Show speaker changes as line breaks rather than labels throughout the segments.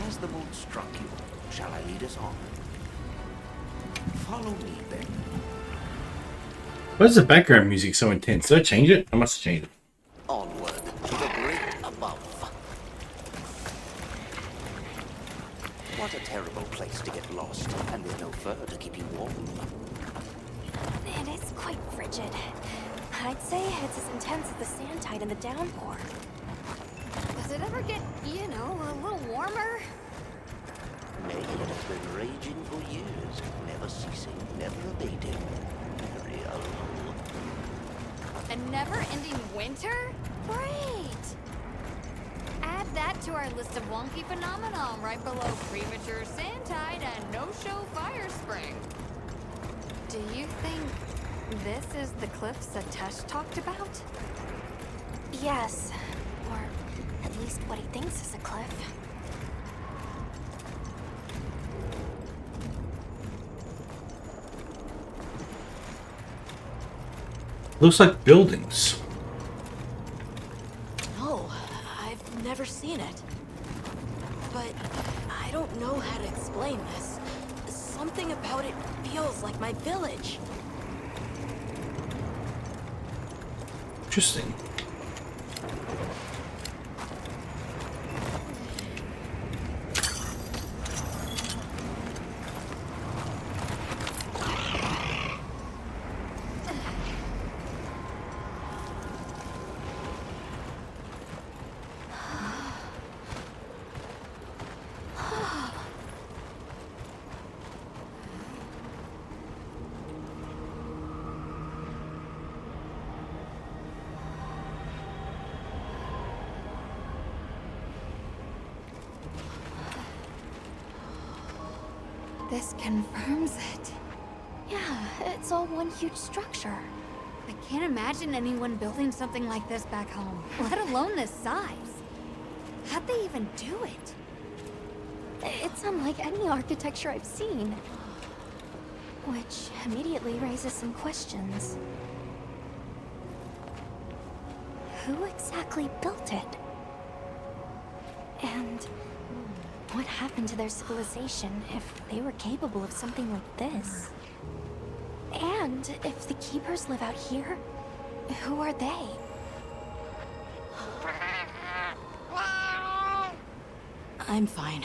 Has the mood struck you? Shall I lead us on? Follow me, then.
Why is the background music so intense? Did I change it? I must have changed it.
Onward to the great above. What a terrible place to get lost, and with no fur to keep you warm.
It is quite frigid. I'd say it's as intense as the sand tide in the downpour.
Does it ever get, a little warmer?
Nay, it has been raging for years, never ceasing, never abating. Real.
A never-ending winter? Great! Add that to our list of wonky phenomenon right below premature sand tide and no-show fire spring. Do you think this is the cliffs that Tesh talked about?
Yes, or at least what he thinks is a cliff.
Looks like buildings.
No, I've never seen it. But I don't know how to explain this. Something about it feels like my village.
Interesting.
This confirms it.
Yeah, it's all one huge structure.
I can't imagine anyone building something like this back home, let alone this size. How'd they even do it?
It's unlike any architecture I've seen. Which immediately raises some questions. Who exactly built it? And what happened to their civilization if they were capable of something like this? And if the keepers live out here, who are they?
I'm fine.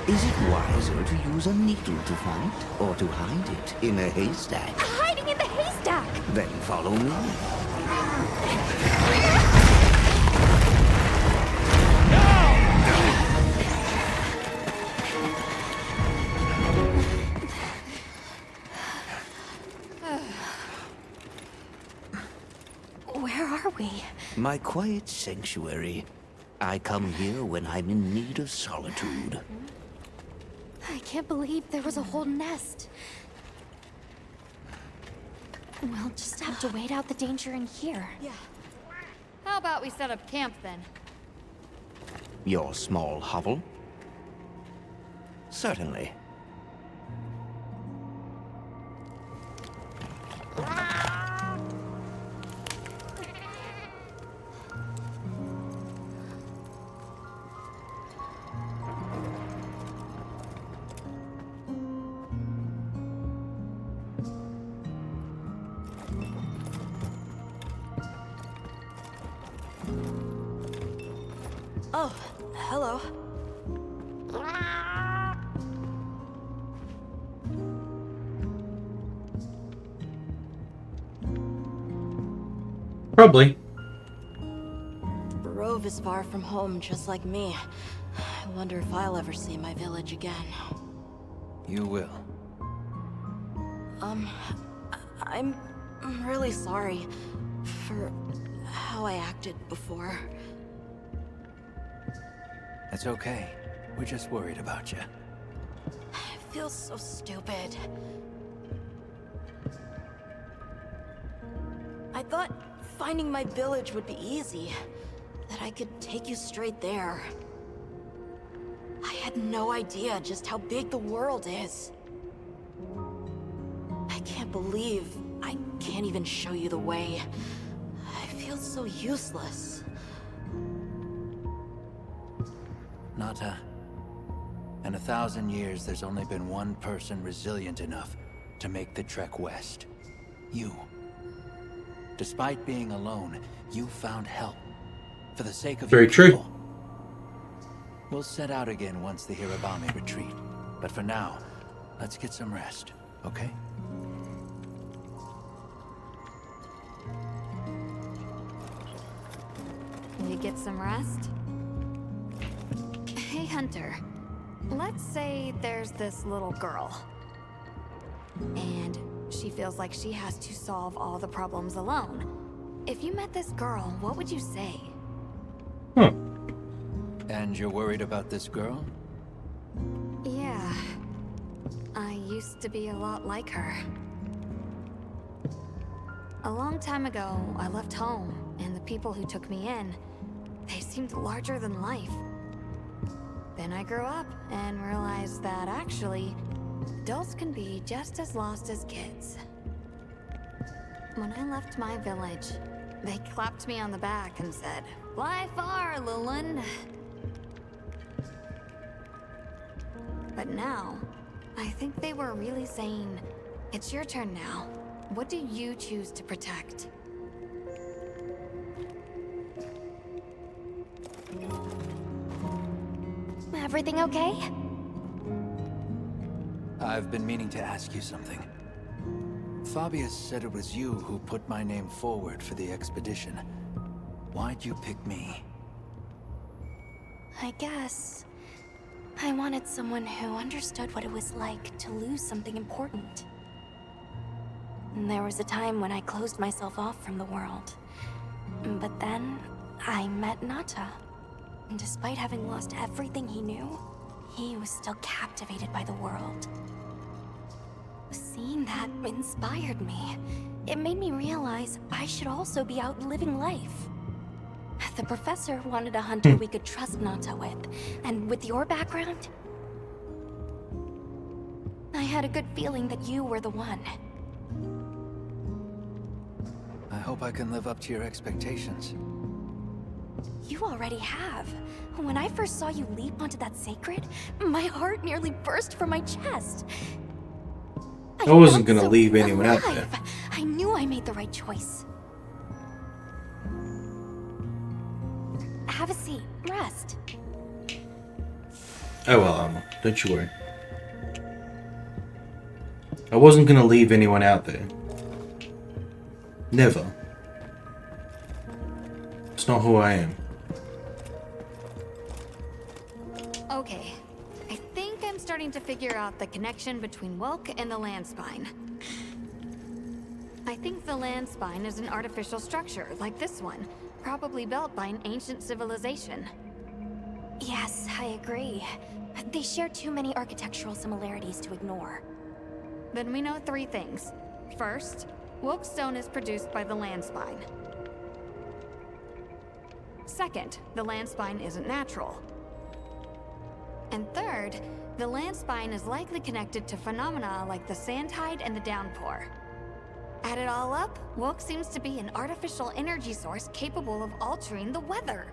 Is it wiser to use a needle to find, or to hide it in a haystack?
Hiding in the haystack!
Then follow me.
Where are we?
My quiet sanctuary. I come here when I'm in need of solitude.
I can't believe there was a whole nest. We'll just have to wait out the danger in here.
Yeah.
How about we set up camp then?
Your small hovel? Certainly.
Oh, hello.
Probably.
Rove is far from home, just like me. I wonder if I'll ever see my village again.
You will.
I'm really sorry for how I acted before.
That's okay. We're just worried about you.
I feel so stupid. I thought finding my village would be easy. That I could take you straight there. I had no idea just how big the world is. I can't believe I can't even show you the way. I feel so useless.
Nata, in 1,000 years, there's only been one person resilient enough to make the trek west. You. Despite being alone, you found help. For the sake of
Very
your
true.
people. We'll set out again once the Hirabami retreat. But for now, let's get some rest, okay?
You get some rest? Hey, Hunter. Let's say there's this little girl. And she feels like she has to solve all the problems alone. If you met this girl, what would you say?
And you're worried about this girl?
Yeah. I used to be a lot like her. A long time ago, I left home, and the people who took me in, they seemed larger than life. Then I grew up and realized that actually, adults can be just as lost as kids. When I left my village, they clapped me on the back and said, "Fly far, Lulin." But now, I think they were really saying, "It's your turn now. What do you choose to protect?"
Everything okay?
I've been meaning to ask you something. Fabius said it was you who put my name forward for the expedition. Why'd you pick me?
I guess I wanted someone who understood what it was like to lose something important. And there was a time when I closed myself off from the world. But then I met Nata. And despite having lost everything he knew, he was still captivated by the world. Seeing that inspired me. It made me realize I should also be out living life. The professor wanted a hunter we could trust Nata with, and with your background, I had a good feeling that you were the one.
I hope I can live up to your expectations.
You already have. When I first saw you leap onto that sacred, my heart nearly burst from my chest.
I wasn't
felt
gonna
so
leave anyone out
alive.
there.
I knew I made the right choice. Have a seat. Rest.
Oh well, don't you worry. I wasn't gonna leave anyone out there. Never. It's not who I am.
Okay. I think I'm starting to figure out the connection between Wilk and the land spine. I think the land spine is an artificial structure, like this one, probably built by an ancient civilization.
Yes, I agree. They share too many architectural similarities to ignore.
Then we know 3 things. First, Wilk stone is produced by the land spine. Second, the land spine isn't natural. And third, the land spine is likely connected to phenomena like the sand tide and the downpour. Add it all up, Wilk seems to be an artificial energy source capable of altering the weather.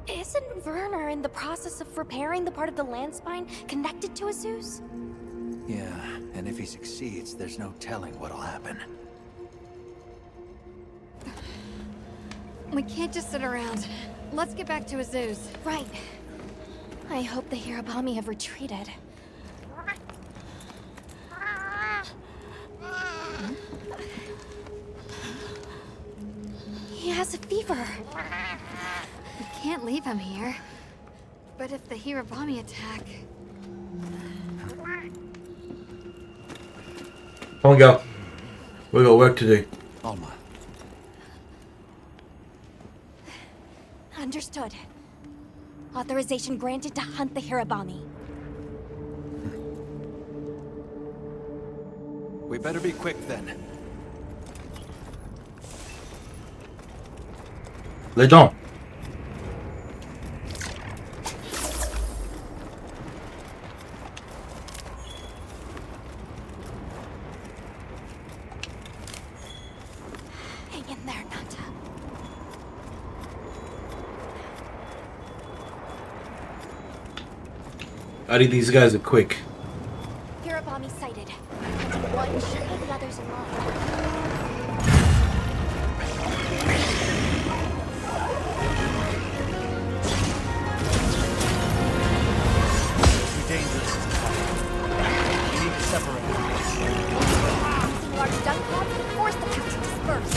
Isn't Werner in the process of repairing the part of the land spine connected to Azuz?
Yeah, and if he succeeds, there's no telling what'll happen.
We can't just sit around. Let's get back to Azuz.
Right. I hope the Hirabami have retreated. He has a fever.
We can't leave him here. But if the Hirabami attack...
Come on, go. We got work to do.
Alma,
Understood. Authorization granted to hunt the Hirabami.
we better be quick then.
Les dents.
Hang in there, Nata.
I think these guys are quick.
Hirabami sighted. One should put the others in line.
Too dangerous. We need to separate.
Using large duck pods to force the group to disperse.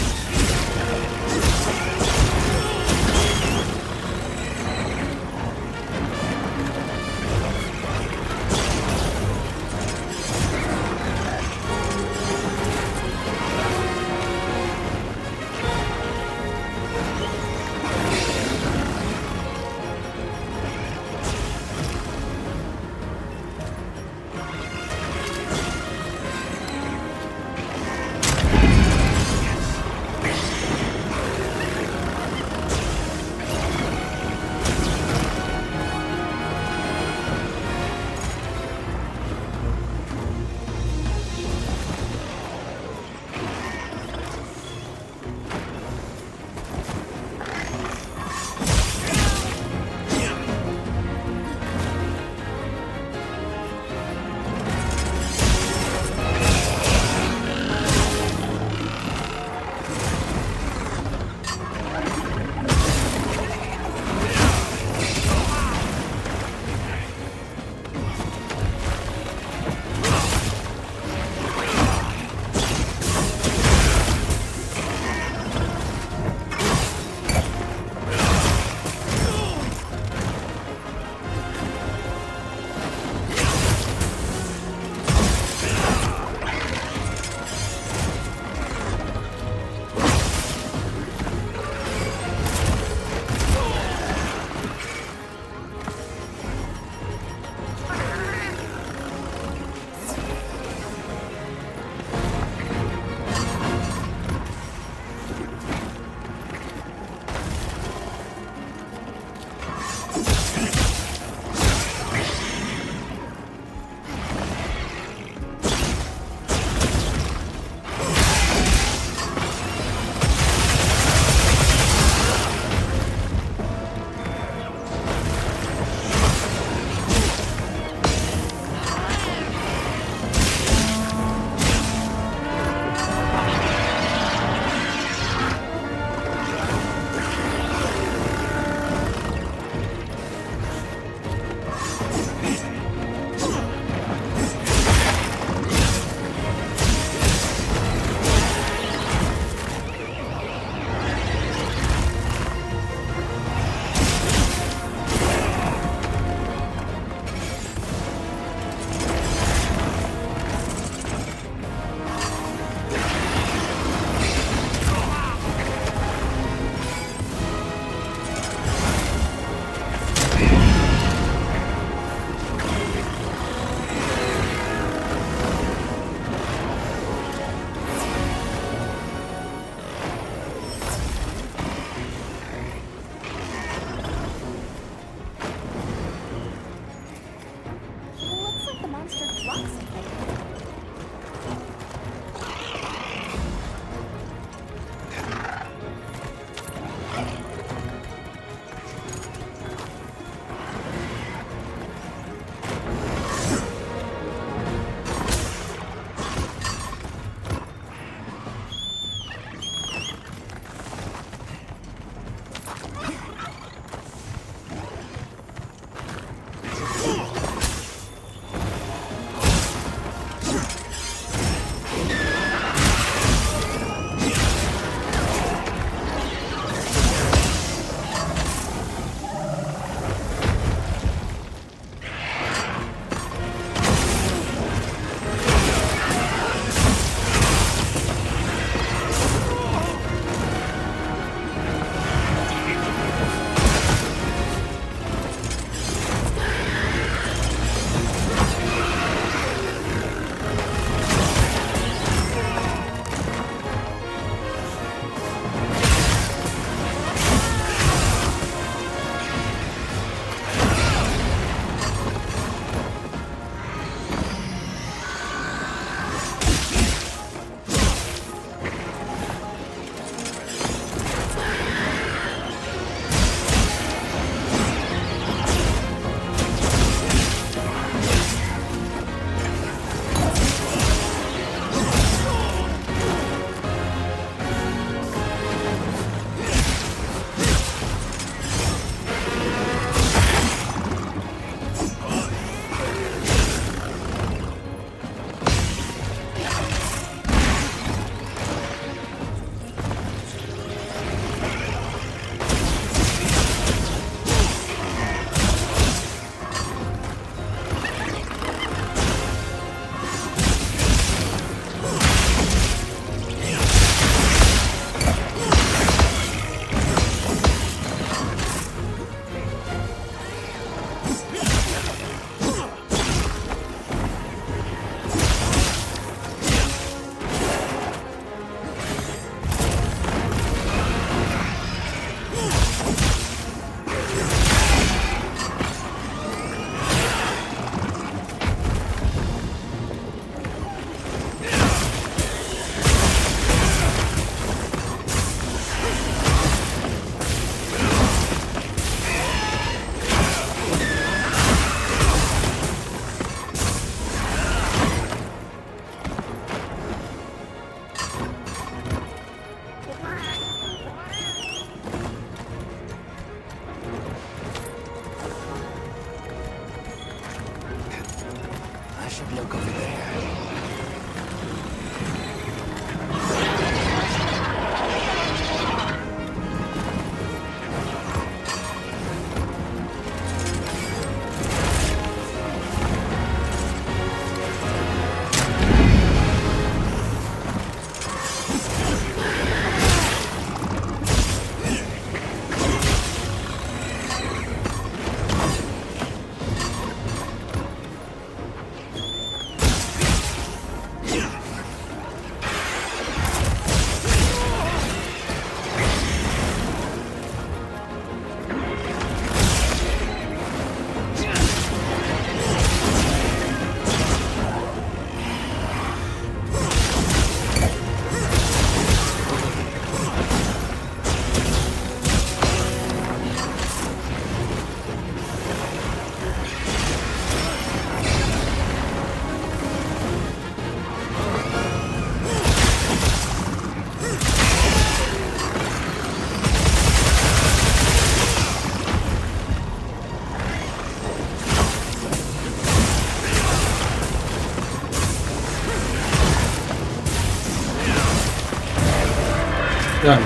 Done.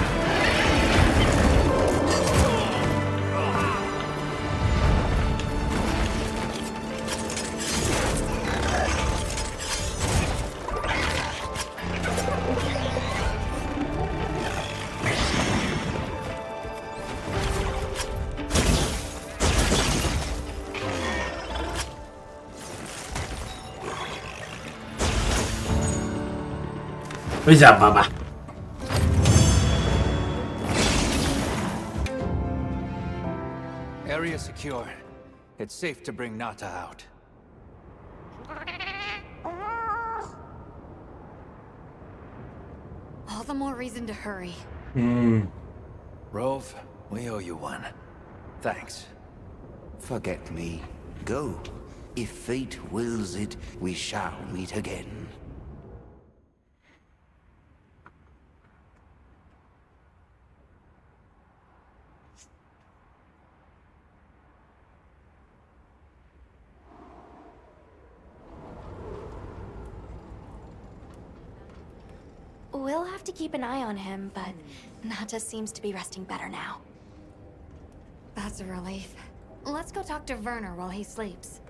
Where's that, Baba?
Area secure. It's safe to bring Nata out.
All the more reason to hurry.
Rove, we owe you one. Thanks.
Forget me. Go. If fate wills it, we shall meet again.
We'll have to keep an eye on him, but Nata seems to be resting better now.
That's a relief. Let's go talk to Werner while he sleeps.